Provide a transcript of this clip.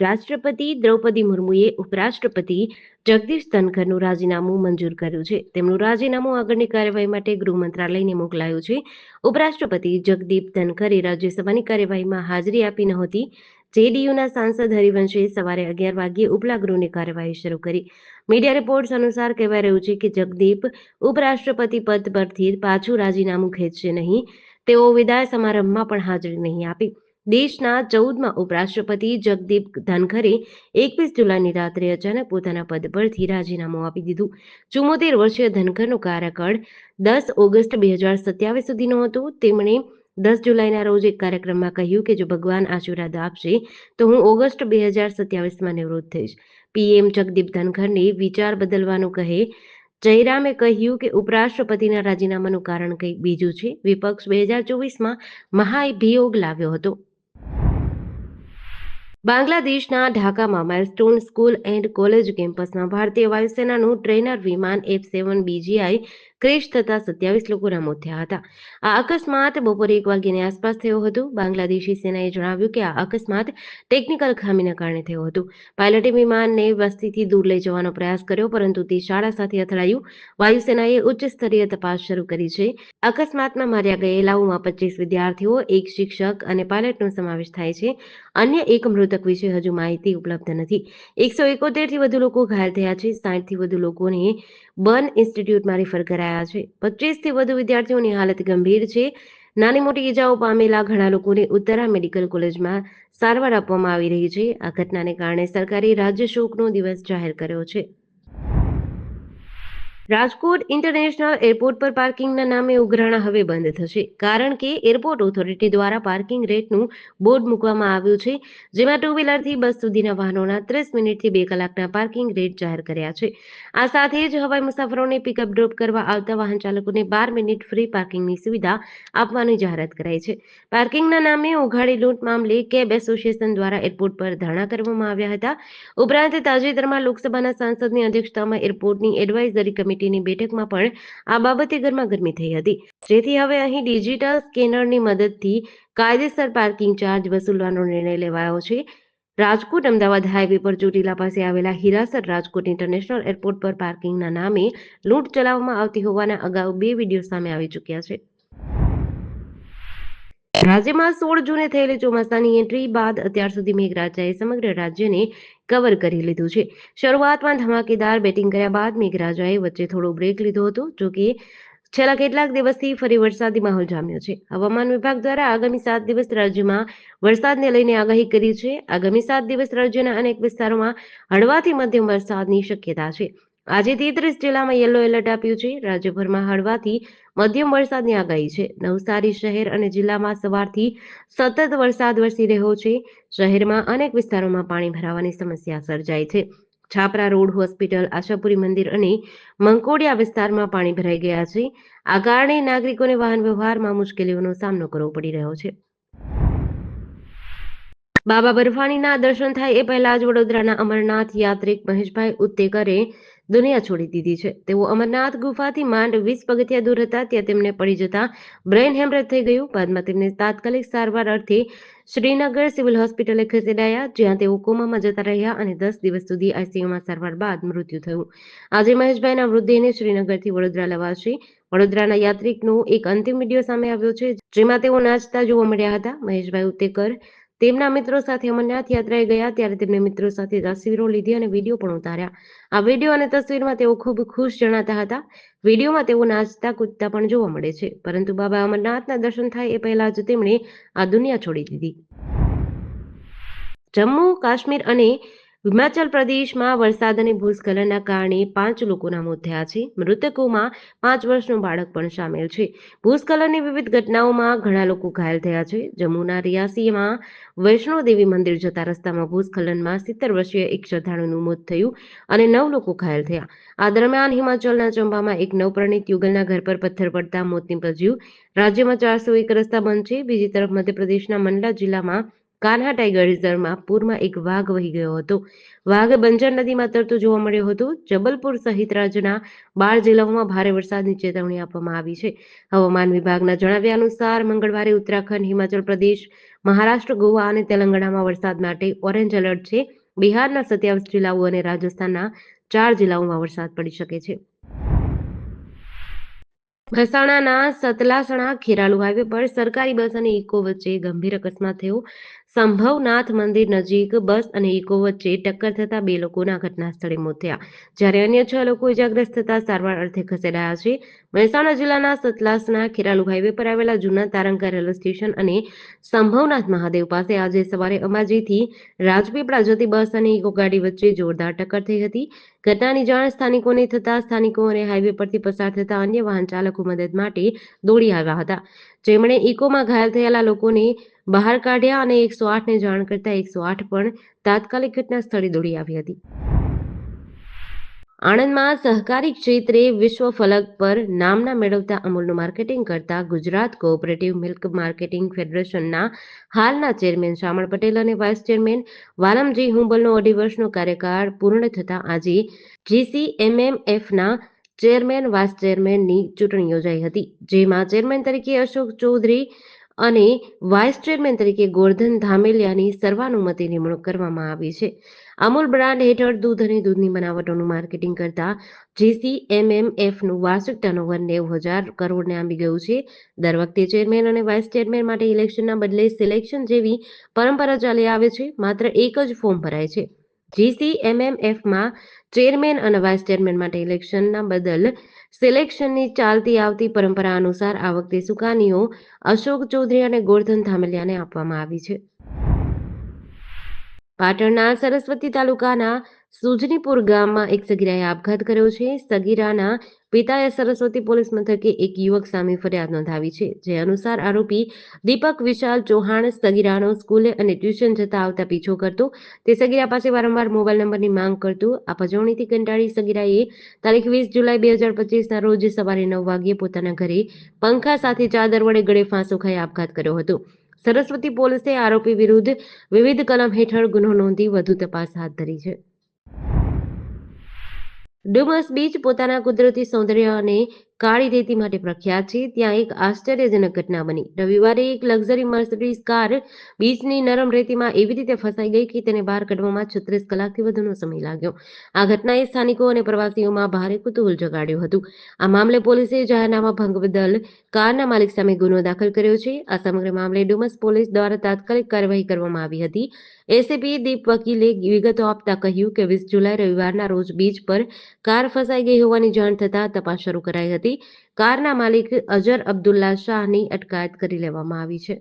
રાષ્ટ્રપતિ દ્રૌપદી મુર્મુએ ઉપરાષ્ટ્રપતિ જગદીશ ધનખરનું રાજીનામું મંજૂર કર્યું છે. તેમનું રાજીનામું આગળની કાર્યવાહી માટે ગૃહ મંત્રાલયને મોકલાયું છે. ઉપરાષ્ટ્રપતિ જગદીપ ધનખરે રાજ્યસભાની કાર્યવાહીમાં હાજરી આપી નહોતી. જેડીયુના સાંસદ હરિવંશે સવારે 11 વાગ્યે ઉપલા ગૃહની કાર્યવાહી શરૂ કરી. મીડિયા રિપોર્ટ્સ અનુસાર કહેવાય રહ્યું છે કે જગદીપ ઉપરાષ્ટ્રપતિ પદ પરથી પાછું રાજીનામું ખેંચશે નહીં. તેઓ વિદાય સમારંભમાં પણ હાજરી નહીં આપી. દેશના 14મા ઉપરાષ્ટ્રપતિ જગદીપ ધનખરે 21 જુલાઈની રાત્રે અચાનક પોતાના પદ પરથી રાજીનામું આપી દીધું. 74 વર્ષીય ધનખરનો કાર્યકાળ 10 ઓગસ્ટ 2027 સુધીનો હતો. તેમણે 10 જુલાઈના રોજ એક કાર્યક્રમમાં કહ્યું કે જો ભગવાન આશીર્વાદ આપશે તો હું ઓગસ્ટ 2027માં નિવૃત્ત થઈશ. પીએમ જગદીપ ધનખરને વિચાર બદલવાનું કહે જયરામે કહ્યું કે ઉપરાષ્ટ્રપતિના રાજીનામાનું કારણ કંઈક બીજું છે. વિપક્ષ 2024માં મહાભિયોગ લાવ્યો હતો. બાંગ્લાદેશના ઢાકામાં માઇલસ્ટોન સ્કૂલ એન્ડ કોલેજ કેમ્પસમાં ભારતીય વાયુસેનાનું ટ્રેનર વિમાન F7BGI ક્રેશ થતા 27 લોકોના મોત થયા હતા. આ અકસ્માત બપોરે 1 વાગ્યાની આસપાસ થયો હતો. બાંગ્લાદેશી સેનાએ જણાવ્યું કે આ અકસ્માત ટેકનિકલ ખામીના કારણે થયો હતો. પાયલટે વિમાનને વસ્તીથી દૂર લઈ જવાનો પ્રયાસ કર્યો, પરંતુ તે શાળા સાથે અથડાયું. વાયુસેનાએ ઉચ્ચ સ્તરીય તપાસ શરૂ કરી છે. અકસ્માતમાં માર્યા ગયેલાઓમાં 25 વિદ્યાર્થીઓ, એક શિક્ષક અને પાયલટનો સમાવેશ થાય છે. અન્ય એક મૃતક વિશે હજુ માહિતી ઉપલબ્ધ નથી. 171થી વધુ લોકો ઘાયલ થયા છે. 60થી વધુ લોકોને બર્ન ઇન્સ્ટિટ્યૂટમાં રેફર કરાયા છે. 25થી વધુ વિદ્યાર્થીઓની હાલત ગંભીર છે. નાની મોટી ઈજાઓ પામેલા ઘણા લોકોને ઉત્તરા મેડિકલ કોલેજમાં સારવાર આપવામાં આવી રહી છે. આ ઘટનાને કારણે સરકારે રાજ્ય શોકનો દિવસ જાહેર કર્યો છે. રાજકોટ ઇન્ટરનેશનલ એરપોર્ટ પર પાર્કિંગના નામે ઉઘરાણા હવે બંધ થશે, કારણ કે એરપોર્ટ ઓથોરિટી દ્વારા પાર્કિંગ રેટનું બોર્ડ મૂકવામાં આવ્યું છે, જેમાં 2 વ્હીલરથી બસ સુધીના વાહનોના 30 મિનિટથી 2 કલાકના પાર્કિંગ રેટ જાહેર કર્યા છે. આ સાથે જ હવાઈ મુસાફરોને પિકઅપ ડ્રોપ કરવા આવતા વાહન ચાલકોને 12 મિનિટ ફ્રી પાર્કિંગની સુવિધા આપવાની જાહેરાત કરાઈ છે. પાર્કિંગના નામે ઉઘાડી લૂંટ મામલે કેબ એસોસિએશન દ્વારા એરપોર્ટ પર ધરણા કરવામાં આવ્યા હતા. ઉપરાંત તાજેતરમાં લોકસભાના સાંસદની અધ્યક્ષતામાં એરપોર્ટની એડવાઇઝરી કમિટીની બેઠકમાં પણ આ બાબતે ગરમાગરમી થઈ હતી, જેથી હવે અહીં ડિજિટલ સ્કેનરની મદદથી કાયદેસર પાર્કિંગ ચાર્જ વસૂલવાનો નિર્ણય લેવાયો છે. રાજકોટ અમદાવાદ હાઈવે પર ચોટીલા પાસે આવેલા હીરાસર રાજકોટ ઇન્ટરનેશનલ એરપોર્ટ પર પાર્કિંગના નામે લૂંટ ચલાવવામાં આવતી હોવાના અગાઉ 2 વિડીયો સામે આવી ચૂક્યા છે. રાજ્યમાં 16 જૂને થયેલી ચોમાસાની એન્ટ્રી બાદ અત્યાર સુધી મેઘરાજાએ સમગ્ર રાજ્યને કવર કરી લીધું છે. શરૂઆતમાં ધમાકેદાર બેટિંગ કર્યા બાદ મેઘરાજાએ વચ્ચે થોડો બ્રેક લીધો હતો. જોકે છેલ્લા કેટલાક દિવસથી ફરી વરસાદી માહોલ જામ્યો છે. હવામાન વિભાગ દ્વારા આગામી 7 દિવસ રાજ્યમાં વરસાદને લઈને આગાહી કરી છે. આગામી 7 દિવસ રાજ્યના અનેક વિસ્તારોમાં હળવાથી મધ્યમ વરસાદની શક્યતા છે. આજે 33 જિલ્લામાં યલો એલર્ટ આપ્યું છે. રાજ્યભરમાં હળવાથી મધ્યમ વરસાદની આગાહી છે. નવસારી શહેર અને જિલ્લામાં સવારથી સતત વરસાદ વરસી રહ્યો છે. શહેરમાં અનેક વિસ્તારોમાં પાણી ભરાવાની સમસ્યા સર્જાઈ છે. છાપરા રોડ, હોસ્પિટલ, આશાપુરી મંદિર અને મંકોડિયા વિસ્તારમાં પાણી ભરાઈ ગયા છે. આ કારણે નાગરિકોને વાહન વ્યવહારમાં મુશ્કેલીઓનો સામનો કરવો પડી રહ્યો છે. બાબા બર્ફાણીના દર્શન થાય એ પહેલા જ વડોદરાના અમરનાથ યાત્રિક મહેશભાઈ ઉત્તેકરે દુનિયા છોડી દીધી છે. તેઓ અમરનાથ ગુફાથી માંડ 20 પગથિયા દૂર હતા, ત્યાં તેમને પડી જતા બ્રેઇન હેમરેજ થઈ ગયું. બાદમાં તેમને તાત્કાલિક સારવાર અર્થે શ્રીનગર સિવિલ હોસ્પિટલે ખસેડાયા, જ્યાં તેઓ કોમામાં જતા રહ્યા અને 10 દિવસ સુધી આઈસીયુમાં સારવાર બાદ મૃત્યુ થયું. આજે મહેશભાઈના મૃતદેહને શ્રીનગરથી વડોદરા લવાશે. વડોદરાના યાત્રિકનો એક અંતિમ વિડીયો સામે આવ્યો છે, જેમાં તેઓ નાચતા જોવા મળ્યા હતા. મહેશભાઈ ઉત્તેકર તેમના મિત્રો સાથે અમરનાથ યાત્રાએ ગયા ત્યારે તેમને મિત્રો સાથે તસવીરો લીધી અને વિડીયો પણ ઉતાર્યા. આ વિડીયો અને તસવીરમાં તેઓ ખૂબ ખુશ જણાતા હતા. વિડીયોમાં તેઓ નાચતા કૂદતા પણ જોવા મળે છે, પરંતુ બાબા અમરનાથના દર્શન થાય એ પહેલા જ તેમણે આ દુનિયા છોડી દીધી. જમ્મુ કાશ્મીર અને હિમાચલ પ્રદેશમાં વરસાદ અને ભૂસ્ખલનના કારણે 5 લોકોના મોત થયા છે. મૃતકોમાં 5 વર્ષનું બાળક પણ સામેલ છે. ભૂસ્ખલનની વિવિધ ઘટનાઓમાં ઘણા લોકો ઘાયલ થયા છે. જમ્મુના રિયાસીમાં વૈષ્ણોદેવી મંદિર જતા રસ્તામાં ભૂસ્ખલનમાં 70 વર્ષીય એક શ્રદ્ધાળુનું મોત થયું અને 9 લોકો ઘાયલ થયા. આ દરમિયાન હિમાચલના ચંબામાં એક નવપરિણીત યુગલના ઘર પર પથ્થર પડતા મોત નીપજ્યું. રાજ્યમાં 401 રસ્તા બંધ છે. બીજી તરફ મધ્યપ્રદેશના મંડલા જિલ્લામાં કાન્હા ટાઈગર રિઝર્વમાં પૂરમાં એક વાઘ વહી ગયો હતો. વાઘ બંજર નદીમાં તરતો જોવા મળ્યો હતો. જબલપુર સહિત રાજ્યના 12 જિલ્લાઓમાં ભારે વરસાદની ચેતવણી આપવામાં આવી છે. હવામાન વિભાગના જણાવ્યા અનુસાર મંગળવારે ઉત્તરાખંડ, હિમાચલ પ્રદેશ, મહારાષ્ટ્ર, ગોવા અને તેલંગાણામાં વરસાદ માટે ઓરેન્જ એલર્ટ છે. બિહારના 27 જિલ્લાઓ અને રાજસ્થાનના 4 જિલ્લાઓમાં વરસાદ પડી શકે છે. મહેસાણાના સતલાસણા ખેરાલુ હાઈવે પર સરકારી બસ અને ઇકો વચ્ચે ગંભીર અકસ્માત થયો. સંભવનાથ મંદિર નજીક બસ અને ઇકો વચ્ચે ટક્કર થતા 2 લોકોના ઘટના સ્થળે મોત થયા, જ્યારે અન્ય 6 લોકો ઇજાગ્રસ્ત થતા સારવાર અર્થે ખસેડાયા છે. મહેસાણા જિલ્લાના સતલાસણા ખેરાલુ હાઈવે પર આવેલા જૂના તારંગા રેલવે સ્ટેશન અને સંભવનાથ મહાદેવ પાસે આજે સવારે અંબાજીથી રાજપીપળા જતી બસ અને ઇકો ગાડી વચ્ચે જોરદાર ટક્કર થઈ હતી. ઘટનાની જાણ સ્થાનિકોને થતા સ્થાનિકો અને હાઈવે પરથી પસાર થતા અન્ય વાહન ચાલકો મદદ માટે દોડી આવ્યા હતા, જેમણે ઇકોમાં ઘાયલ થયેલા લોકોને બહાર કાઢ્યા અને 108ને જાણ કરતા 108 પણ તાત્કાલિક ઘટના સ્થળે દોડી આવી હતી. આણંદમાં સહકારી ક્ષેત્રે વિશ્વ ફલક પર નામના મેળવતા અમૂલનું માર્કેટિંગ કરતા ગુજરાત કોઓપરેટિવ મિલ્ક માર્કેટિંગ ફેડરેશનના હાલના ચેરમેન શામળ પટેલ અને વાઇસ ચેરમેન વાલમજી હુંબલનો 2.5 વર્ષનો કાર્યકાળ પૂર્ણ થતાં આજે જીસીએમએમએફના ચેરમેન વાઇસ ચેરમેનની ચૂંટણી યોજાઈ હતી, જેમાં ચેરમેન તરીકે અશોક ચૌધરી અને વાઇસ ચેરમેન તરીકે ગોરધન ધામેલિયાની સર્વાનુમતે નિમણૂક કરવામાં આવી છે. અમૂલ બ્રાન્ડ હેઠળ દૂધ અને દૂધની બનાવટોનું માર્કેટિંગ કરતા જીસીએમએમએફનું વાર્ષિક ટર્નઓવર 90,000 કરોડને આંબી ગયું છે. દર વખતે ચેરમેન અને વાઇસ ચેરમેન માટે ઇલેક્શનના બદલે સિલેક્શન જેવી પરંપરા ચાલી આવે છે. માત્ર એક જ ફોર્મ ભરાય છે. જીસીએમએમએફમાં ચેરમેન અને વાઇસ ચેરમેન માટે ઇલેક્શનના બદલ સિલેક્શનની ચાલતી આવતી પરંપરા અનુસાર આ વખતે સુકાનીઓ અશોક ચૌધરી અને ગોરધન ધામેલિયાને આપવામાં આવી છે. પાટણના સરસ્વતી તાલુકાના સુજનીપુર ગામમાં એક સગીરાએ આપઘાત કર્યો છે. સગીરાના પિતાએ સરસ્વતી પોલીસ મથકે એક યુવક સામે ફરિયાદ નોંધાવી છે, જે અનુસાર આરોપી દીપક વિશાલ ચૌહાણ સગીરાનો સ્કૂલે અને ટ્યુશન જતા આવતા પીછો કરતો. તે સગીરા પાસે વારંવાર મોબાઈલ નંબરની માંગ કરતો. આ પજવણીથી કંટાળી સગીરાએ તારીખ 20 જુલાઈ 2025ના રોજ સવારે 9 વાગ્યે પોતાના ઘરે પંખા સાથે ચાદર વડે ગળે ફાંસો ખાઈ આપઘાત કર્યો હતો. સરસ્વતી પોલીસે આરોપી વિરુદ્ધ વિવિધ કલમ હેઠળ ગુનો નોંધી વધુ તપાસ હાથ ધરી છે. ડુમસ બીચ પોતાના કુદરતી સૌંદર્ય અને કાળી રેતી માટે પ્રખ્યાત છે. ત્યાં એક આશ્ચર્યજનક ઘટના બની. રવિવારે એક લક્ઝરી મર્સિડીઝ કાર બીચની નરમ રેતીમાં એવી રીતે ફસાઈ ગઈ કે તેને બહાર કાઢવામાં 36 કલાકથી વધુનો સમય લાગ્યો. આ ઘટનાએ સ્થાનિકો અને પ્રવાસીઓમાં ભારે કુતૂહલ જગાડ્યું હતું. આ મામલે પોલીસે જાહેરનામા ભંગ બદલ કારના માલિક સામે ગુનો દાખલ કર્યો છે. આ સમગ્ર મામલે ડુમસ પોલીસ દ્વારા તાત્કાલિક કાર્યવાહી કરવામાં આવી હતી. એસીપી દીપ વકીલે વિગતો આપતા કહ્યું કે 20 જુલાઈ રવિવારના રોજ બીચ પર કાર ફસાઈ ગઈ હોવાની જાણ થતાં તપાસ શરૂ કરાઈ હતી. કારના માલિક અજર અબ્દુલ્લા શાહની અટકાયત કરી લેવામાં આવી છે.